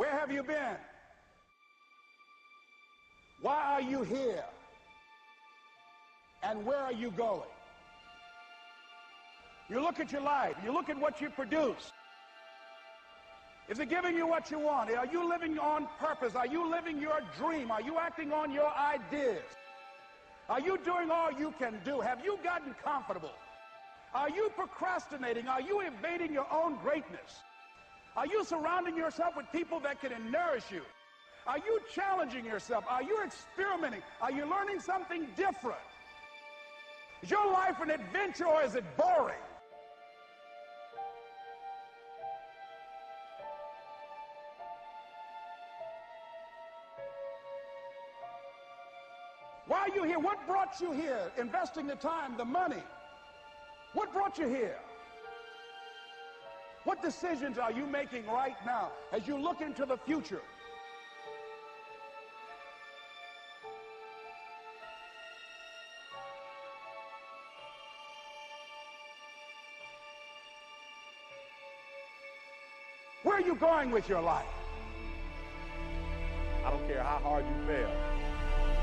Where have you been? Why are you here? And where are you going? You look at your life, you look at what you produce. Is it giving you what you want? Are you living on purpose? Are you living your dream? Are you acting on your ideas? Are you doing all you can do? Have you gotten comfortable? Are you procrastinating? Are you evading your own greatness? Are you surrounding yourself with people that can nourish you? Are you challenging yourself? Are you experimenting? Are you learning something different? Is your life an adventure or is it boring? Why are you here? What brought you here? Investing the time, the money. What brought you here? What decisions are you making right now as you look into the future? Where are you going with your life? I don't care how hard you fail.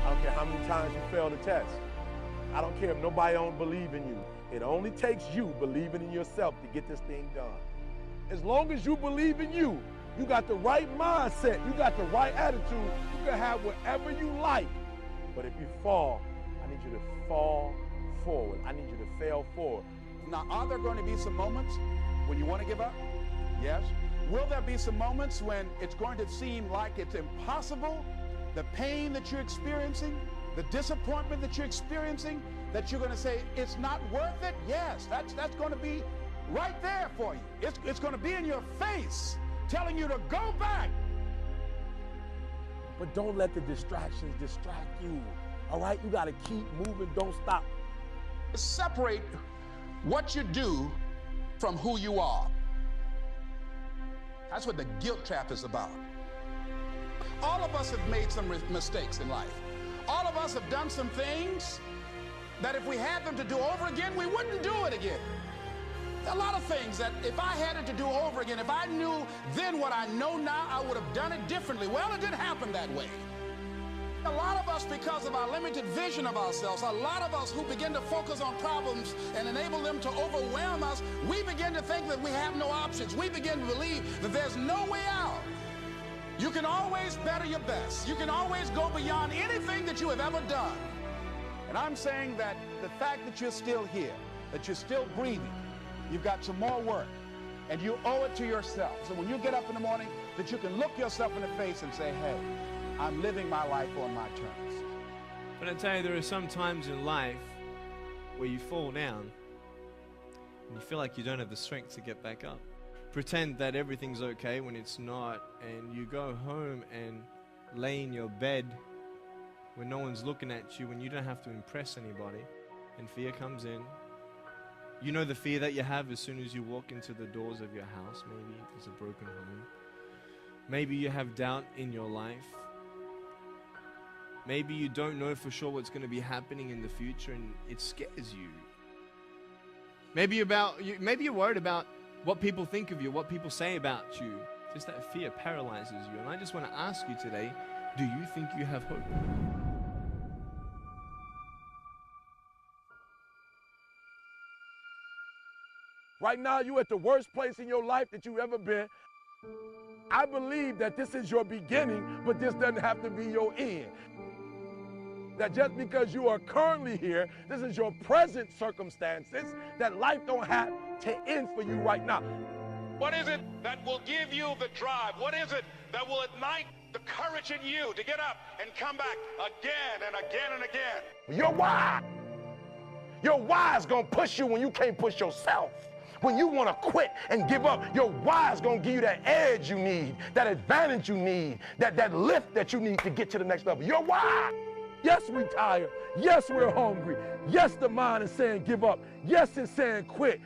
I don't care how many times you fail the test. I don't care if nobody don't believe in you. It only takes you believing in yourself to get this thing done. As long as you believe in you, you got the right mindset, you got the right attitude, you can have whatever you like. But if you fall, I need you to fall forward. I need you to fail forward. Now, are there going to be some moments when you want to give up? Yes. Will there be some moments when it's going to seem like it's impossible? The pain that you're experiencing, the disappointment that you're experiencing, that you're going to say, it's not worth it? Yes, that's going to be right there for you. It's going to be in your face, telling you to go back. But don't let the distractions distract you, all right? You got to keep moving, don't stop. Separate what you do from who you are. That's what the guilt trap is about. All of us have made some mistakes in life. All of us have done some things that if we had them to do over again, we wouldn't do it again. There are a lot of things that if I had it to do over again, if I knew then what I know now, I would have done it differently. Well, it didn't happen that way. A lot of us, because of our limited vision of ourselves, a lot of us who begin to focus on problems and enable them to overwhelm us, we begin to think that we have no options. We begin to believe that there's no way out. You can always better your best. You can always go beyond anything that you have ever done. And I'm saying that the fact that you're still here, that you're still breathing, you've got some more work, and you owe it to yourself. So when you get up in the morning, that you can look yourself in the face and say, hey, I'm living my life on my terms. But I tell you, there are some times in life where you fall down and you feel like you don't have the strength to get back up. Pretend that everything's okay when it's not, and you go home and lay in your bed when no one's looking at you, when you don't have to impress anybody, and fear comes in. You know the fear that you have as soon as you walk into the doors of your house. Maybe there's a broken home. Maybe you have doubt in your life. Maybe you don't know for sure what's going to be happening in the future and it scares you. Maybe you're worried about what people think of you, what people say about you. Just that fear paralyzes you. And I just want to ask you today, do you think you have hope? Right now, you're at the worst place in your life that you've ever been. I believe that this is your beginning, but this doesn't have to be your end. That just because you are currently here, this is your present circumstances, that life don't have to end for you right now. What is it that will give you the drive? What is it that will ignite the courage in you to get up and come back again and again and again? Your why. Your why is going to push you when you can't push yourself. When you want to quit and give up, your why is going to give you that edge you need, that advantage you need, that lift that you need to get to the next level. Your why. Yes, we're tired. Yes, we're hungry. Yes, the mind is saying give up. Yes, it's saying quit.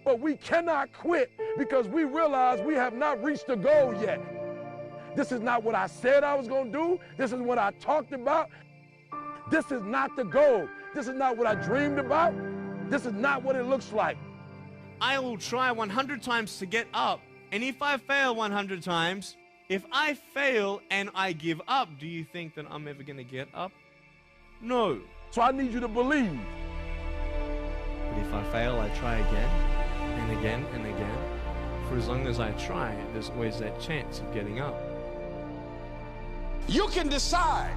But we cannot quit because we realize we have not reached the goal yet. This is not what I said I was going to do. This is what I talked about. This is not the goal. This is not what I dreamed about. This is not what it looks like. I will try 100 times to get up. And if I fail 100 times, If I fail and I give up, do you think that I'm ever going to get up? No. So I need you to believe. But if I fail, I try again and again and again. For as long as I try, there's always that chance of getting up. You can decide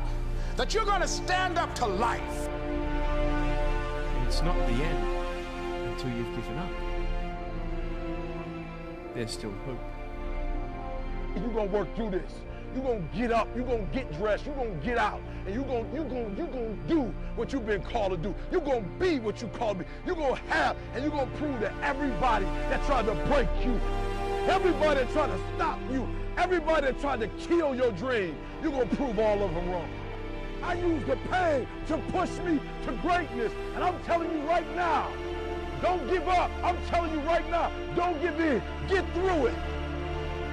that you're going to stand up to life. And it's not the end until you've given up. There's still hope. You're going to work through this. You're going to get up. You're going to get dressed. You're going to get out. And you're going to do what you've been called to do. You're going to be what you called to be. You're going to have, and you're going to prove to everybody that tried to break you, everybody that tried to stop you, everybody that tried to kill your dream, you're going to prove all of them wrong. I use the pain to push me to greatness. And I'm telling you right now, don't give up. I'm telling you right now, don't give in. Get through it.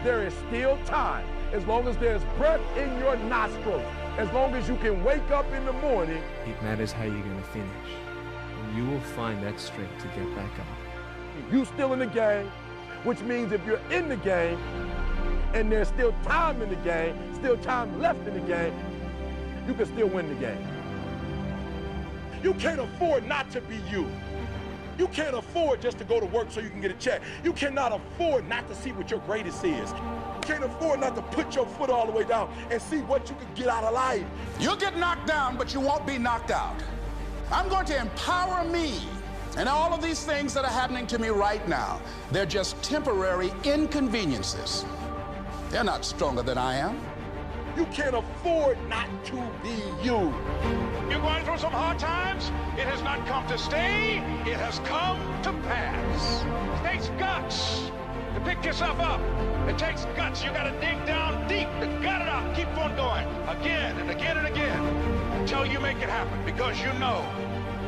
There is still time. As long as there's breath in your nostrils, as long as you can wake up in the morning. It matters how you're going to finish. And you will find that strength to get back up. You still in the game, which means if you're in the game and there's still time in the game, still time left in the game, you can still win the game. You can't afford not to be you. You can't afford just to go to work so you can get a check. You cannot afford not to see what your greatest is. You can't afford not to put your foot all the way down and see what you can get out of life. You'll get knocked down, but you won't be knocked out. I'm going to empower me. And all of these things that are happening to me right now, they're just temporary inconveniences. They're not stronger than I am. You can't afford not to be you. You're going through some hard times. It has not come to stay. It has come to pass. It takes guts to pick yourself up. It takes guts. You got to dig down deep to gut it out. Keep on going again and again and again until you make it happen, because you know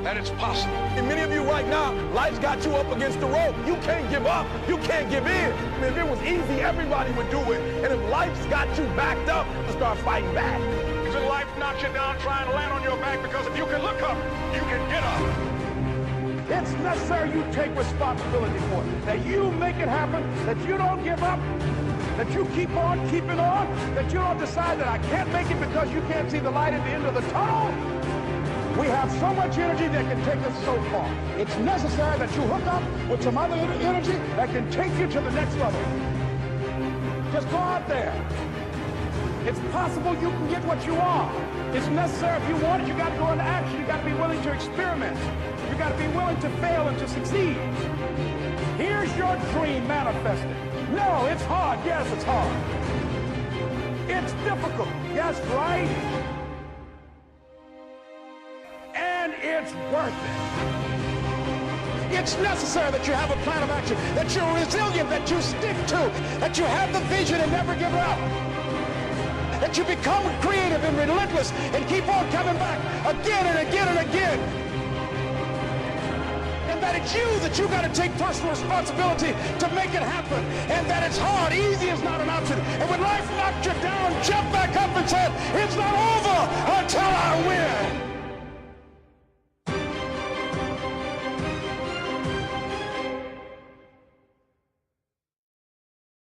that it's possible. And many of you right now, life's got you up against the rope. You can't give up. You can't give in. I mean, if it was easy, everybody would do it. And if life's got you backed up, to start fighting back. If life knocks you down, try and land on your back, because if you can look up, you can get up. It's necessary you take responsibility for it, that you make it happen, that you don't give up, that you keep on keeping on, that you don't decide that I can't make it because you can't see the light at the end of the tunnel. We have so much energy that can take us so far. It's necessary that you hook up with some other energy that can take you to the next level. Just go out there. It's possible you can get what you want. It's necessary if you want it, you got to go into action. You got to be willing to experiment. You got to be willing to fail and to succeed. Here's your dream manifested. No, it's hard. Yes, it's hard. It's difficult. Yes, right? And it's worth it. It's necessary that you have a plan of action, that you're resilient, that you stick to, that you have the vision and never give up, that you become creative and relentless and keep on coming back again and again and again. And that it's you that you got to take personal responsibility to make it happen. And that it's hard. Easy is not an option. And when life knocks you down, jump back up and say, it's not